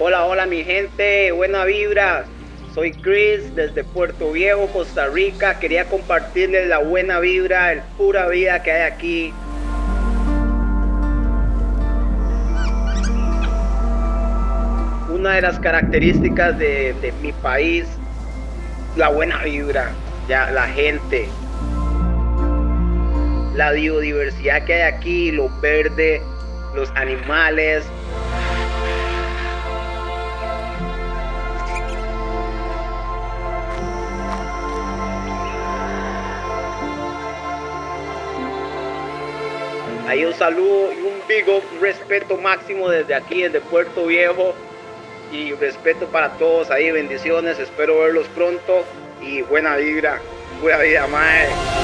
Hola, hola mi gente, buena vibra. Soy Chris desde Puerto Viejo, Costa Rica. Quería compartirles la buena vibra, el pura vida que hay aquí. Una de las características de mi país, la buena vibra, ya la gente, la biodiversidad que hay aquí, lo verde, los animales. Ahí un saludo y un big up, un respeto máximo desde aquí, desde Puerto Viejo. Y respeto para todos ahí, bendiciones, espero verlos pronto y buena vibra, mae.